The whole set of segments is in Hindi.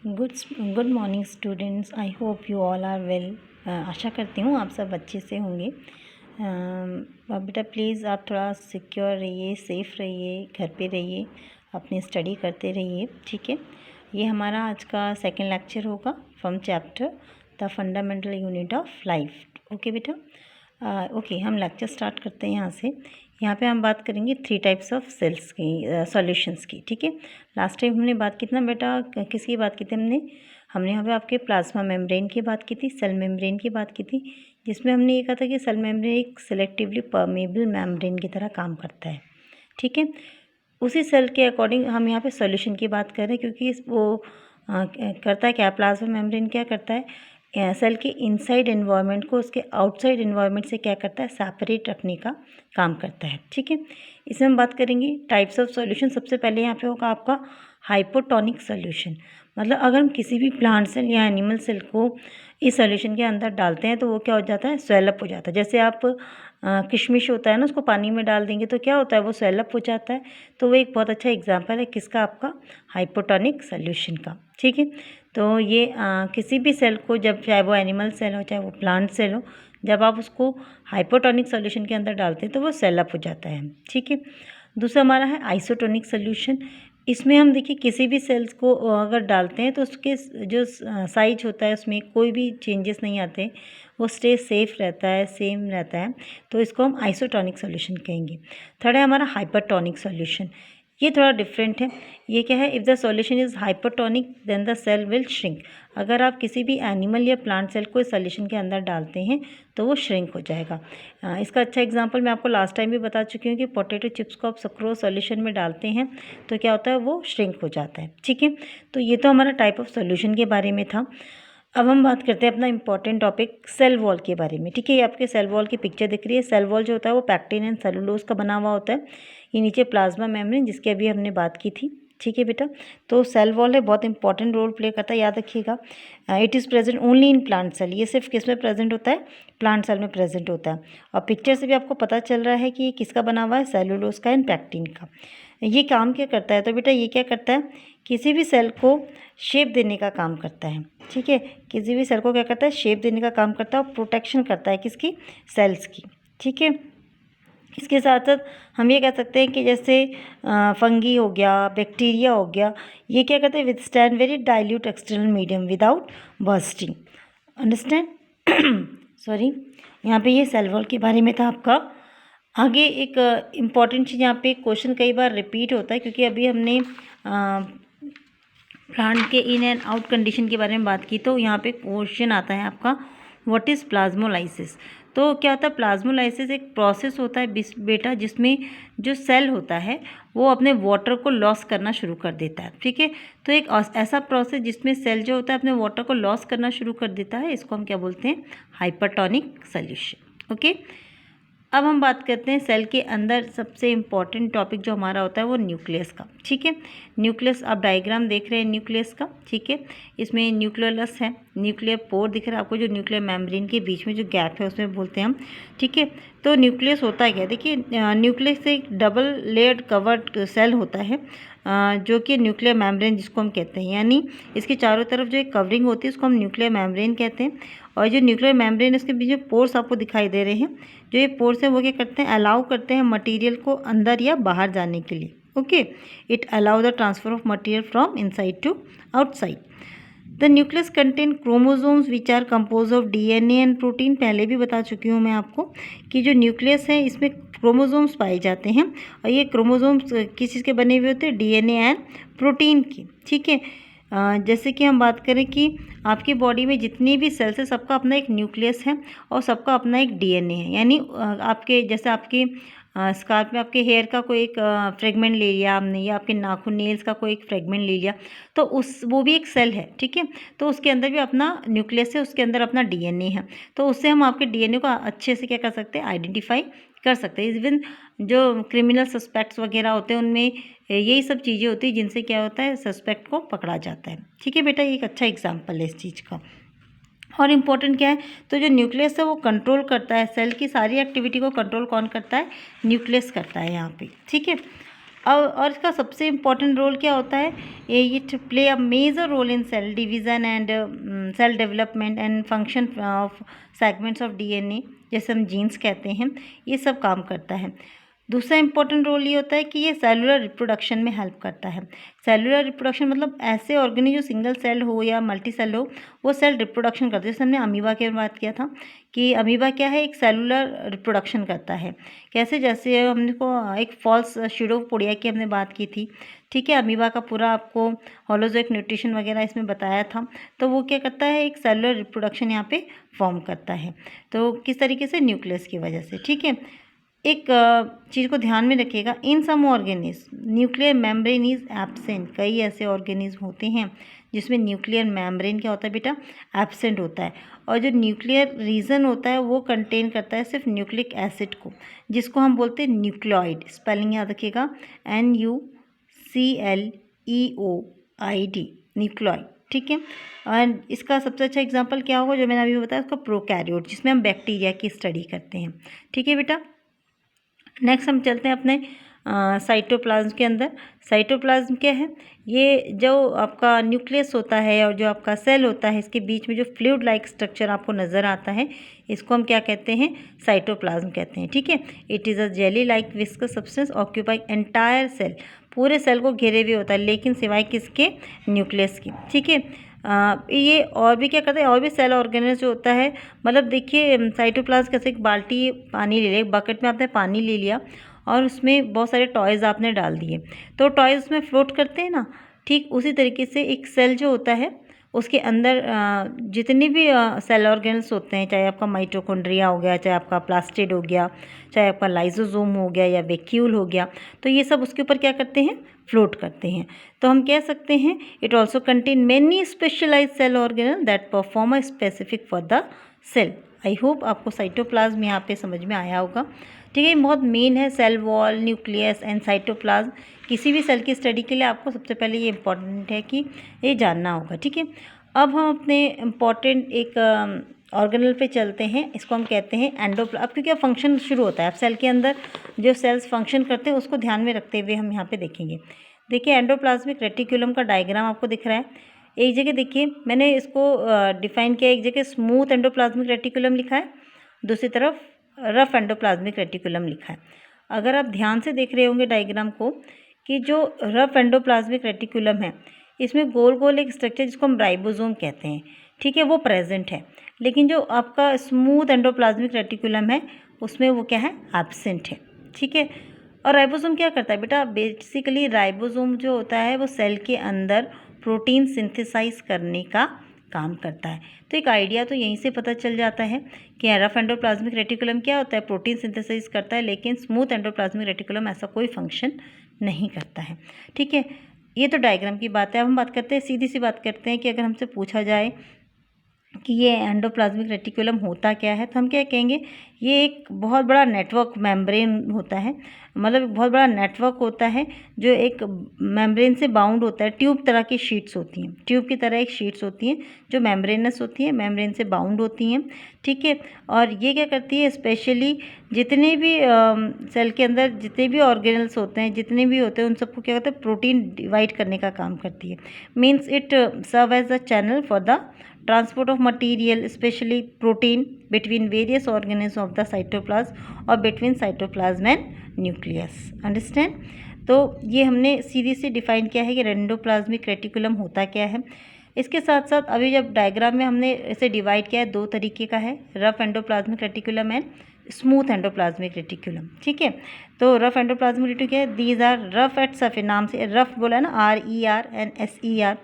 Good good morning students. I hope you all are well. आशा करती हूँ आप सब अच्छे से होंगे। बेटा प्लीज़ आप थोड़ा सिक्योर रहिए, सेफ़ रहिए, घर पे रहिए, अपनी स्टडी करते रहिए, ठीक है। ये हमारा आज का सेकंड लेक्चर होगा from chapter the fundamental unit of life. Okay बेटा, ओके हम लेक्चर स्टार्ट करते हैं यहाँ से। यहाँ पे हम बात करेंगे 3 टाइप्स ऑफ सेल्स की, सॉल्यूशंस की, ठीक है। लास्ट टाइम हमने बात की थी ना बेटा, किसकी बात की थी हमने यहाँ पे आपके प्लाज्मा मेम्ब्रेन की बात की थी, सेल मेम्ब्रेन की बात की थी, जिसमें हमने ये कहा था कि सेल मेम्ब्रेन एक सेलेक्टिवली परमेबल मेम्ब्रेन की तरह काम करता है, ठीक है। उसी सेल के अकॉर्डिंग हम यहाँ पे सॉल्यूशन की बात कर रहे हैं, क्योंकि वो करता है क्या, प्लाज्मा मेम्ब्रेन क्या करता है, सेल के इनसाइड एनवायरनमेंट को उसके आउटसाइड एनवायरनमेंट से क्या करता है, सेपरेट रखने का काम करता है, ठीक है। इसमें हम बात करेंगे टाइप्स ऑफ सॉल्यूशन। सबसे पहले यहाँ पे होगा आपका हाइपोटोनिक सॉल्यूशन। मतलब अगर हम किसी भी प्लांट सेल या एनिमल सेल को इस सॉल्यूशन के अंदर डालते हैं तो वो क्या हो जाता है, स्वेलअप हो जाता है। जैसे आप किशमिश होता है ना, उसको पानी में डाल देंगे तो क्या होता है, वो स्वेलअप हो जाता है। तो वो एक बहुत अच्छा एग्जाम्पल है किसका, आपका हाइपोटोनिक सॉल्यूशन का, ठीक है। तो ये किसी भी सेल को, जब चाहे वो एनिमल सेल हो चाहे वो प्लांट सेल हो, जब आप उसको हाइपोटोनिक सॉल्यूशन के अंदर डालते हैं तो वो सेलअप हो जाता है, ठीक है। दूसरा हमारा है आइसोटोनिक सॉल्यूशन। इसमें हम देखिए किसी भी सेल्स को अगर डालते हैं तो उसके जो साइज होता है उसमें कोई भी चेंजेस नहीं आते, वो स्टे सेफ रहता है, सेम रहता है, तो इसको हम आइसोटोनिक सॉल्यूशन कहेंगे। थर्ड है हमारा हाइपरटोनिक सॉल्यूशन। ये थोड़ा डिफरेंट है। ये क्या है, if the solution is hypertonic then the cell will shrink. अगर आप किसी भी एनिमल या प्लांट सेल को इस सॉल्यूशन के अंदर डालते हैं तो वो श्रिंक हो जाएगा। इसका अच्छा एग्जांपल मैं आपको लास्ट टाइम भी बता चुकी हूँ कि पोटैटो चिप्स को आप सक्रोज सॉल्यूशन में डालते हैं तो क्या होता है, वो श्रिंक हो जाता है, ठीक है। तो ये तो हमारा टाइप ऑफ सॉल्यूशन के बारे में था। अब हम बात करते हैं अपना इंपॉर्टेंट टॉपिक सेल वॉल के बारे में, ठीक है। ये आपके सेल वॉल की पिक्चर दिख रही है। सेल वॉल जो होता है वो पैक्टिन एंड सेलुलोज का बना हुआ होता है। ये नीचे प्लाज्मा मेम्ब्रेन, जिसकी अभी हमने बात की थी, ठीक है बेटा। तो सेल वॉल है, बहुत इंपॉर्टेंट रोल प्ले करता है, याद रखिएगा। It is present only in plant cell. ये सिर्फ किस में प्रेजेंट होता है, प्लांट सेल में प्रेजेंट होता है। और पिक्चर से भी आपको पता चल रहा है कि ये किसका बना हुआ है, सेलुलोज का एंड पैक्टिन का। ये काम क्या करता है, तो बेटा ये क्या करता है, किसी भी सेल को शेप देने का काम करता है, ठीक है। किसी भी सेल को क्या करता है, शेप देने का काम करता है और प्रोटेक्शन करता है किसकी, सेल्स की, ठीक है। इसके साथ साथ हम ये कह सकते हैं कि जैसे फंगी हो गया, बैक्टीरिया हो गया, ये क्या करते हैं, withstand very dilute external medium without bursting, understand. Sorry, यहाँ पे ये सेल वॉल के बारे में था आपका। आगे एक इम्पॉर्टेंट चीज़, यहाँ पे क्वेश्चन कई बार रिपीट होता है, क्योंकि अभी हमने प्लांट के इन एंड आउट कंडीशन के बारे में बात की। तो यहाँ पे क्वेश्चन आता है आपका, व्हाट इज़ प्लाज्मोलाइसिस। तो क्या होता है, प्लाज्मोलाइसिस एक प्रोसेस होता है बेटा, जिसमें जो सेल होता है वो अपने वाटर को लॉस करना शुरू कर देता है, ठीक है। तो एक ऐसा प्रोसेस जिसमें सेल जो होता है अपने वाटर को लॉस करना शुरू कर देता है, इसको हम क्या बोलते हैं, हाइपरटोनिक सॉल्यूशन, ओके। अब हम बात करते हैं सेल के अंदर सबसे इम्पॉर्टेंट टॉपिक जो हमारा होता है वो न्यूक्लियस का, ठीक है। न्यूक्लियस आप डायग्राम देख रहे हैं न्यूक्लियस का, ठीक है। इसमें न्यूक्लियोलस है, न्यूक्लियर पोर दिख रहा है आपको, जो न्यूक्लियर मेम्ब्रेन के बीच में जो गैप है उसमें बोलते हैं हम, ठीक है। तो न्यूक्लियस होता है क्या, देखिए न्यूक्लियस एक डबल लेयर्ड कवर्ड सेल होता है, जो कि न्यूक्लियर मेम्ब्रेन जिसको हम कहते हैं, यानी इसके चारों तरफ जो एक कवरिंग होती है उसको हम न्यूक्लियर मेम्ब्रेन कहते हैं। और जो न्यूक्लियर मेम्ब्रेन है उसके बीच में पोर्स आपको दिखाई दे रहे हैं, जो ये पोर्स हैं वो क्या करते हैं, अलाउ करते हैं मटेरियल को अंदर या बाहर जाने के लिए, okay. It allow the transfer of material from inside to outside. The nucleus contain chromosomes which are compose of DNA and protein. पहले भी बता चुकी हूँ मैं आपको कि जो न्यूक्लियस है इसमें क्रोमोसोम्स पाए जाते हैं, और ये क्रोमोसोम्स किस चीज़ के बने हुए होते हैं, डीएनए एंड प्रोटीन की, ठीक है। जैसे कि हम बात करें कि आपकी बॉडी में जितनी भी सेल्स है सबका अपना एक न्यूक्लियस है और सबका अपना एक डीएनए है। यानी आपके जैसे आपके स्कार्फ में आपके हेयर का कोई एक फ्रेगमेंट ले लिया हमने, या आपके नाखून नेल्स का कोई एक फ्रेगमेंट ले लिया, तो वो भी एक सेल है, ठीक है। तो उसके अंदर भी अपना न्यूक्लियस है, उसके अंदर अपना डीएनए है, तो उससे हम आपके डीएनए को अच्छे से क्या कर सकते हैं, आइडेंटिफाई कर सकते हैं। इवन जो क्रिमिनल सस्पेक्ट्स वगैरह होते हैं उनमें यही सब चीज़ें होती हैं जिनसे क्या होता है, सस्पेक्ट को पकड़ा जाता है, ठीक है बेटा। ये एक अच्छा एग्जाम्पल है इस चीज़ का। और इम्पोर्टेंट क्या है, तो जो न्यूक्लियस है वो कंट्रोल करता है सेल की सारी एक्टिविटी को, कंट्रोल कौन करता है, न्यूक्लियस करता है यहाँ पे, ठीक है। और इसका सबसे इम्पॉर्टेंट रोल क्या होता है, it play a major role in cell division and cell development and function of segments of DNA, जैसे हम जीन्स कहते हैं, ये सब काम करता है। दूसरा इंपॉर्टेंट रोल ये होता है कि ये सेलुलर रिप्रोडक्शन में हेल्प करता है। सेलुलर रिप्रोडक्शन मतलब ऐसे ऑर्गेनिज जो सिंगल सेल हो या मल्टी सेल हो, वो सेल रिप्रोडक्शन करते हैं। जैसे हमने अमीबा की बात किया था कि अमीबा क्या है, एक सेलुलर रिप्रोडक्शन करता है। कैसे, जैसे हमने को एक फॉल्स शीडोपोडिया की हमने बात की थी, ठीक है, अमीबा का पूरा आपको होलोजोइक न्यूट्रिशन वगैरह इसमें बताया था। तो वो क्या करता है, एक सेलुलर रिप्रोडक्शन यहाँ पे फॉर्म करता है। तो किस तरीके से, न्यूक्लियस की वजह से, ठीक है। एक चीज़ को ध्यान में रखिएगा, in some organism nuclear membrane is absent. कई ऐसे ऑर्गेनिज्म होते हैं जिसमें न्यूक्लियर मेम्ब्रेन क्या होता है बेटा, एब्सेंट होता है। और जो न्यूक्लियर रीजन होता है वो कंटेन करता है सिर्फ न्यूक्लिक एसिड को, जिसको हम बोलते हैं न्यूक्लियोइड। स्पेलिंग याद रखिएगा, NuCleoid, न्यूक्लियोइड, ठीक है। और इसका सबसे अच्छा एग्जाम्पल क्या होगा, जो मैंने अभी बताया, उसका प्रोकैरियोट, जिसमें हम बैक्टीरिया की स्टडी करते हैं, ठीक है बेटा। नेक्स्ट हम चलते हैं अपने साइटोप्लाज्म के अंदर। साइटोप्लाज्म क्या है, ये जो आपका न्यूक्लियस होता है और जो आपका सेल होता है, इसके बीच में जो फ्लूइड लाइक स्ट्रक्चर आपको नज़र आता है, इसको हम क्या कहते हैं, साइटोप्लाज्म कहते हैं, ठीक है। It is a jelly like viscous substance occupying entire cell, पूरे सेल को घेरे हुए होता है, लेकिन सिवाय किसके, न्यूक्लियस की, ठीक है। ये और भी क्या करते हैं, और भी सेल ऑर्गेनेज जो होता है, मतलब देखिए साइटोप्लाज्म कैसे, एक बाल्टी पानी ले लिया, एक बकेट में आपने पानी ले लिया और उसमें बहुत सारे टॉयज़ आपने डाल दिए, तो टॉयज़ उसमें फ्लोट करते हैं ना, ठीक उसी तरीके से एक सेल जो होता है उसके अंदर जितने भी सेल ऑर्गेन्स होते हैं, चाहे आपका माइटोकॉन्ड्रिया हो गया, चाहे आपका प्लास्टिड हो गया, चाहे आपका लाइसोसोम हो गया या वैक्यूल हो गया, तो ये सब उसके ऊपर क्या करते हैं, फ्लोट करते हैं। तो हम कह सकते हैं it also contain many specialize cell organelle that perform a specific for the cell. I hope आपको साइटोप्लाज्म यहाँ पे समझ में आया होगा, ठीक है। बहुत मेन है, cell wall, nucleus and cytoplasm. किसी भी सेल की स्टडी के लिए आपको सबसे पहले ये इंपॉर्टेंट है कि ये जानना होगा, ठीक है। अब हम अपने इम्पॉर्टेंट एक ऑर्गेनल पे चलते हैं, इसको हम कहते हैं एंडोप्लाज्म। अब क्योंकि फंक्शन शुरू होता है, अब सेल के अंदर जो सेल्स फंक्शन करते हैं उसको ध्यान में रखते हुए हम यहाँ पे देखेंगे। देखिए एंडोप्लाज्मिक रेटिकुलम का डायग्राम आपको दिख रहा है। एक जगह देखिए मैंने इसको डिफाइन किया, एक जगह स्मूथ एंडोप्लाज्मिक रेटिकुलम लिखा है, दूसरी तरफ रफ एंडोप्लाज्मिक रेटिकुलम लिखा है। अगर आप ध्यान से देख रहे होंगे डायग्राम को, कि जो रफ एंडोप्लाज्मिक रेटिकुलम है, इसमें गोल गोल एक स्ट्रक्चर जिसको हम राइबोसोम कहते हैं, ठीक है, वो प्रेजेंट है। लेकिन जो आपका स्मूथ एंडोप्लाज्मिक रेटिकुलम है उसमें वो क्या है, एब्सेंट है, ठीक है। और राइबोसोम क्या करता है बेटा, बेसिकली राइबोसोम जो होता है वो सेल के अंदर प्रोटीन सिंथेसाइज करने का काम करता है। तो एक आइडिया तो यहीं से पता चल जाता है कि रफ एंडोप्लाज्मिक रेटिकुलम क्या होता है, प्रोटीन सिंथेसाइज करता है, लेकिन स्मूथ एंडोप्लाज्मिक रेटिकुलम ऐसा कोई फंक्शन नहीं करता है, ठीक है। ये तो डायग्राम की बात है। अब हम बात करते हैं, सीधी सी बात करते हैं कि अगर हमसे पूछा जाए कि ये एंडोप्लाज्मिक रेटिकुलम होता क्या है, तो हम क्या कहेंगे, ये एक बहुत बड़ा नेटवर्क मेम्ब्रेन होता है, मतलब एक बहुत बड़ा नेटवर्क होता है जो एक मेम्ब्रेन से बाउंड होता है। ट्यूब तरह की शीट्स होती हैं, ट्यूब की तरह एक शीट्स होती हैं जो मेम्ब्रेनस होती हैं, मेम्ब्रेन से बाउंड होती हैं, ठीक है। और ये क्या करती है, स्पेशली जितने भी सेल के अंदर जितने भी ऑर्गेनल्स होते हैं, जितने भी होते हैं, उन सबको क्या होता है, प्रोटीन डिवाइड करने का काम करती है। Means it serve as a channel for the transport of material, especially protein, between various organisms of the cytoplasm or between cytoplasm and nucleus. Understand? तो ये हमने सीधी सी डिफाइन किया है कि एंडोप्लाज्मिक रेटिकुलम होता क्या है। इसके साथ साथ अभी जब डायग्राम में हमने इसे डिवाइड किया है, दो तरीके का है, rough endoplasmic reticulum and smooth endoplasmic reticulum, ठीक है। तो रफ एंडोप्लाज्मिक रेटिकुलम क्या है, these are rough at surface, नाम से रफ बोला है ना, RER एंड SER,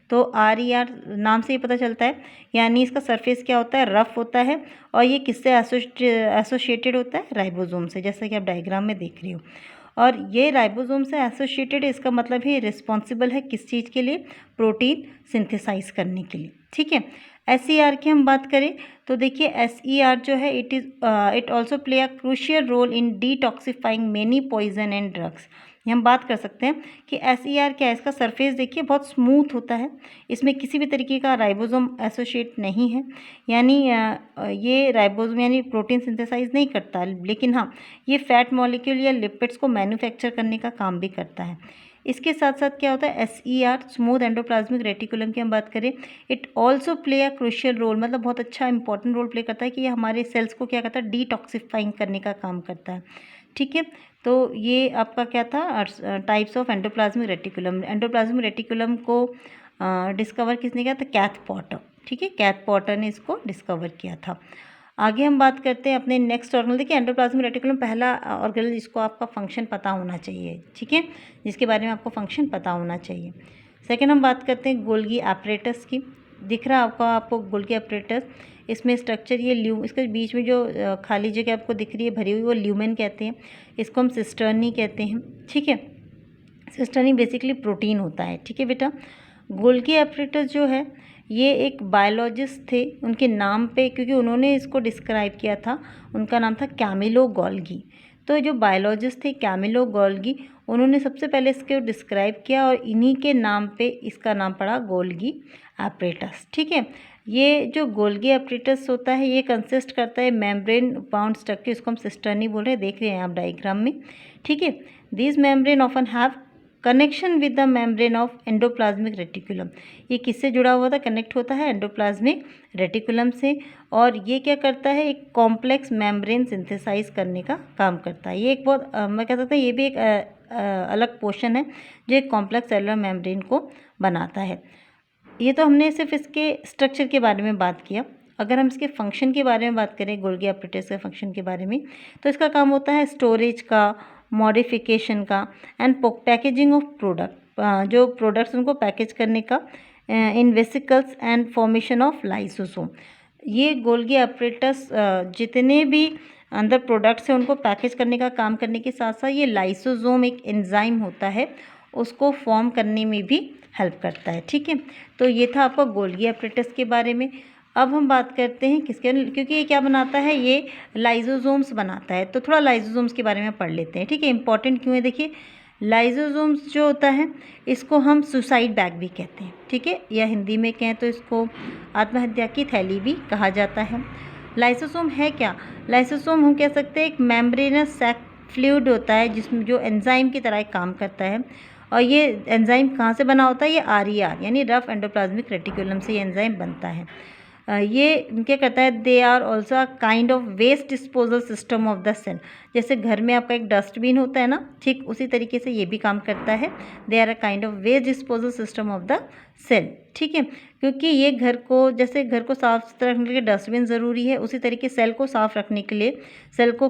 तो RER नाम से ही पता चलता है, यानी इसका सरफेस क्या होता है, रफ होता है। और ये किससे एसोसिएटेड होता है, राइबोसोम से, जैसा कि आप डायग्राम में देख रहे हो। और ये राइबोसोम से एसोसिएटेड, इसका मतलब है रिस्पॉन्सिबल है किस चीज़ के लिए, प्रोटीन सिंथेसाइज करने के लिए, ठीक है। SER की हम बात करें तो देखिए SER जो है, it also play a crucial role in detoxifying many poison and drugs. हम बात कर सकते हैं कि SER क्या है, इसका सरफेस देखिए बहुत स्मूथ होता है, इसमें किसी भी तरीके का राइबोसोम एसोसिएट नहीं है, यानी ये राइबोसोम यानी प्रोटीन सिंथेसाइज नहीं करता, लेकिन हाँ ये फैट मॉलिक्यूल या लिपिड्स को मैन्युफैक्चर करने का काम भी करता है। इसके साथ साथ क्या होता है, SER स्मूथ एंडोप्लाज्मिक रेटिकुलम की हम बात करें, it also play a crucial role, मतलब बहुत अच्छा इंपॉर्टेंट रोल प्ले करता है कि ये हमारे सेल्स को क्या करता है, डिटॉक्सिफाइंग करने का काम करता है। ठीक है, तो ये आपका क्या था, types of endoplasmic reticulum. Endoplasmic reticulum को डिस्कवर किसने किया था, कैथ पॉटर। ठीक है, कैथ पॉटर ने इसको डिस्कवर किया था। आगे हम बात करते हैं अपने नेक्स्ट ऑर्गेनल। देखिए एंडोप्लाज्मिक रेटिकुलम पहला ऑर्गेनल जिसको आपका फंक्शन पता होना चाहिए, ठीक है, जिसके बारे में आपको फंक्शन पता होना चाहिए। सेकेंड हम बात करते हैं गोल्गी एपरेटस की। दिख रहा है आपको गोल्गी एपरेटस, इसमें स्ट्रक्चर ये इसके बीच में जो खाली जगह आपको दिख रही है भरी हुई, वो ल्यूमेन कहते हैं, इसको हम सिस्टर्नी कहते हैं। ठीक है, सिस्टर्नी बेसिकली प्रोटीन होता है। ठीक है बेटा, गोल्गी एपरेटस जो है ये एक बायोलॉजिस्ट थे, उनके नाम पे, क्योंकि उन्होंने इसको डिस्क्राइब किया था, उनका नाम था कैमिलो गोल्गी। तो जो बायोलॉजिस्ट थे कैमिलो गोल्गी, उन्होंने सबसे पहले इसको डिस्क्राइब किया और इन्हीं के नाम पे इसका नाम पड़ा गोल्गी एपरेटस। ठीक है, ये जो गोल्गी एपरेटस होता है ये कंसिस्ट करता है मेम्ब्रेन बाउंड स्ट्रक्चर, इसको हम सिस्टर्नी बोल रहे हैं, देख रहे हैं आप डायग्राम में। ठीक है, this membrane often have connection with the membrane of endoplasmic reticulum. ये किससे जुड़ा हुआ था, कनेक्ट होता है एंडोप्लाज्मिक रेटिकुलम से, और ये क्या करता है, एक कॉम्प्लेक्स मेम्ब्रेन सिंथेसाइज करने का काम करता है। ये एक बहुत मैं कह सकता हूँ ये भी एक अलग पोर्शन है जो एक कॉम्प्लेक्स सेलुलर मेम्ब्रेन को बनाता है। ये तो हमने सिर्फ इसके स्ट्रक्चर के बारे में बात किया। अगर हम इसके फंक्शन के बारे में बात करें, गोल्गी एपरेटस के फंक्शन के बारे में, तो इसका काम होता है स्टोरेज का, मॉडिफिकेशन का एंड पैकेजिंग ऑफ प्रोडक्ट, जो प्रोडक्ट्स उनको पैकेज करने का, in vesicles and formation of lysosome. ये गोल्गी एपरेटस जितने भी अंदर प्रोडक्ट्स हैं उनको पैकेज करने का काम करने के साथ साथ ये लाइसोसोम एक एंजाइम होता है उसको फॉर्म करने में भी हेल्प करता है। ठीक है, तो ये था आपका गोल्गी एपरेटस के बारे में। अब हम बात करते हैं किसके, क्योंकि ये क्या बनाता है, ये लाइसोसोम्स बनाता है, तो थोड़ा लाइसोसोम्स के बारे में पढ़ लेते हैं। ठीक है, इंपॉर्टेंट क्यों है, देखिए लाइसोसोम्स जो होता है इसको हम सुसाइड बैग भी कहते हैं। ठीक है, या हिंदी में कहें तो इसको आत्महत्या की थैली भी कहा जाता है। लाइसोसोम है क्या, लाइसोसोम हम कह सकते हैं एक मेम्ब्रेनस सैक फ्लूइड होता है जिसमें जो एंजाइम की तरह काम करता है, और ये एंजाइम कहाँ से बना होता है, ये RER यानी रफ एंडोप्लाज्मिक रेटिकुलम से ये एंजाइम बनता है। ये क्या करता है, they are also a kind of waste disposal system of the cell. जैसे घर में आपका एक डस्टबिन होता है ना, ठीक उसी तरीके से ये भी काम करता है। They are a kind of waste disposal system of the cell. ठीक है, क्योंकि ये घर को, जैसे घर को साफ सुथरा रखने के लिए डस्टबिन ज़रूरी है, उसी तरीके सेल को साफ रखने के लिए सेल को